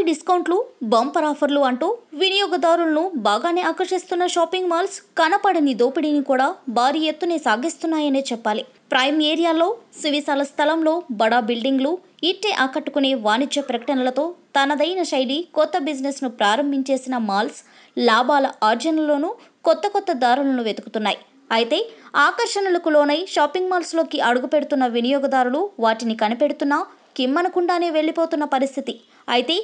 డిస్కౌంట్లు, బంపర్ ఆఫర్లు అంటూ వినియోగదారులను బాగానే ఆకర్షిస్తున్న షాపింగ్ మాల్స్ కనపడని దోపిడీని కూడా భారీ ఎత్తునే సాగిస్తున్నాయనే చెప్పాలి. ప్రైమ్ ఏరియాలో సువిశాల స్థలంలో బడా బిల్డింగ్లు, ఇట్టే ఆకట్టుకునే వాణిజ్య ప్రకటనలతో తనదైన శైలి కొత్త బిజినెస్ను ప్రారంభించేసిన మాల్స్ లాభాల ఆర్జనలోనూ కొత్త దారులను వెతుకుతున్నాయి. అయితే ఆకర్షణలకు లోనై షాపింగ్ మాల్స్లోకి అడుగు పెడుతున్న వినియోగదారులు వాటిని కనిపెడుతున్నా కిమ్మనకుండానే వెళ్లిపోతున్న పరిస్థితి. అయితే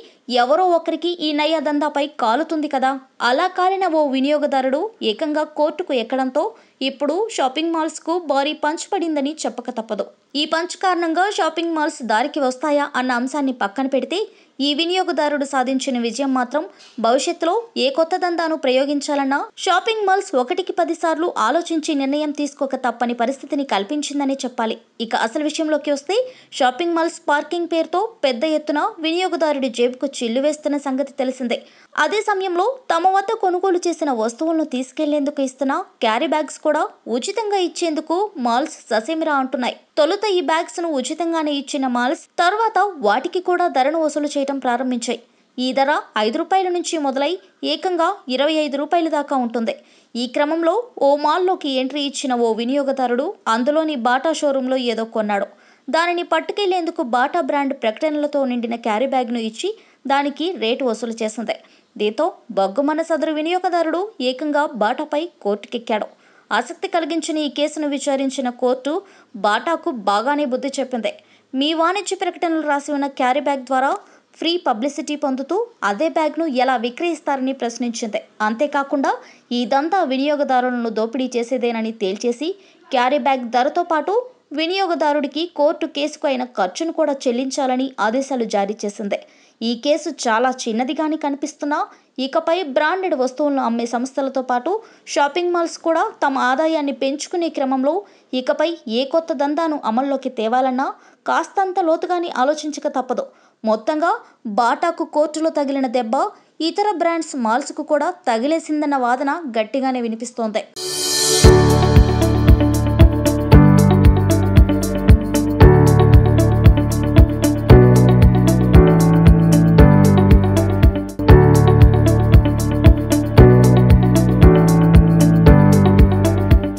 ఎవరో ఒకరికి ఈ నయ దందాపై కాలుతుంది కదా. అలా కాలిన ఓ వినియోగదారుడు ఏకంగా కోర్టుకు ఎక్కడంతో ఇప్పుడు షాపింగ్ మాల్స్కు భారీ పంచ్ పడిందని చెప్పక తప్పదు. ఈ పంచ్ కారణంగా షాపింగ్ మాల్స్ దారికి వస్తాయా అన్న అంశాన్ని పక్కన పెడితే ఈ వినియోగదారుడు సాధించిన విజయం మాత్రం భవిష్యత్తులో ఏ కొత్త దందాను ప్రయోగించాలన్నా షాపింగ్ మాల్స్ 1కి 10 సార్లు ఆలోచించి నిర్ణయం తీసుకోక తప్పని పరిస్థితిని కల్పించిందనే చెప్పాలి. ఇక అసలు విషయంలోకి వస్తే షాపింగ్ మాల్స్ పార్కింగ్ పేరుతో పెద్ద ఎత్తున వినియోగదారుడి జేబుకు చిల్లు వేస్తున్న సంగతి తెలిసిందే. అదే సమయంలో తమ వద్ద కొనుగోలు చేసిన వస్తువులను తీసుకెళ్లేందుకు ఇస్తున్న క్యారీ బ్యాగ్స్ కూడా ఉచితంగా ఇచ్చేందుకు మాల్స్ ససేమిరా అంటున్నాయి. తొలుత ఈ బ్యాగ్స్ ను ఉచితంగానే ఇచ్చిన మాల్స్ తర్వాత వాటికి కూడా ధరను వసూలు చేయడం ప్రారంభించాయి. ఈ ధర ₹5 నుంచి మొదలై ఏకంగా ₹25 దాకా ఉంటుంది. ఈ క్రమంలో ఓ మాల్లోకి ఎంట్రీ ఇచ్చిన ఓ వినియోగదారుడు అందులోని బాటా షోరూంలో ఏదో కొన్నాడు. దానిని పట్టుకెళ్లేందుకు బాటా బ్రాండ్ ప్రకటనలతో నిండిన క్యారీ బ్యాగ్ను ఇచ్చి దానికి రేటు వసూలు చేసింది. దీంతో బగ్గుమన్న సదరు వినియోగదారుడు ఏకంగా బాటాపై కోర్టుకెక్కాడు. ఆసక్తి కలిగించిన ఈ కేసును విచారించిన కోర్టు బాటాకు బాగానే బుద్ధి చెప్పింది. మీ వాణిజ్య ప్రకటనలు రాసి ఉన్న క్యారీ బ్యాగ్ ద్వారా ఫ్రీ పబ్లిసిటీ పొందుతూ అదే బ్యాగ్ను ఎలా విక్రయిస్తారని ప్రశ్నించింది. అంతేకాకుండా ఇదంతా వినియోగదారులను దోపిడీ చేసేదేనని తేల్చేసి క్యారీ బ్యాగ్ ధరతో పాటు వినియోగదారుడికి కోర్టు కేసుకు అయిన ఖర్చును కూడా చెల్లించాలని ఆదేశాలు జారీ చేసింది. ఈ కేసు చాలా చిన్నదిగాని కనిపిస్తున్నా ఇకపై బ్రాండెడ్ వస్తువులను అమ్మే సంస్థలతో పాటు షాపింగ్ మాల్స్ కూడా తమ ఆదాయాన్ని పెంచుకునే క్రమంలో ఇకపై ఏ కొత్త దందాను అమల్లోకి తేవాలన్నా కాస్తంత లోతుగాని ఆలోచించక తప్పదు. మొత్తంగా బాటాకు కోర్టులో తగిలిన దెబ్బ ఇతర బ్రాండ్స్ మాల్స్కు కూడా తగిలేసిందన్న వాదన గట్టిగానే వినిపిస్తోంది.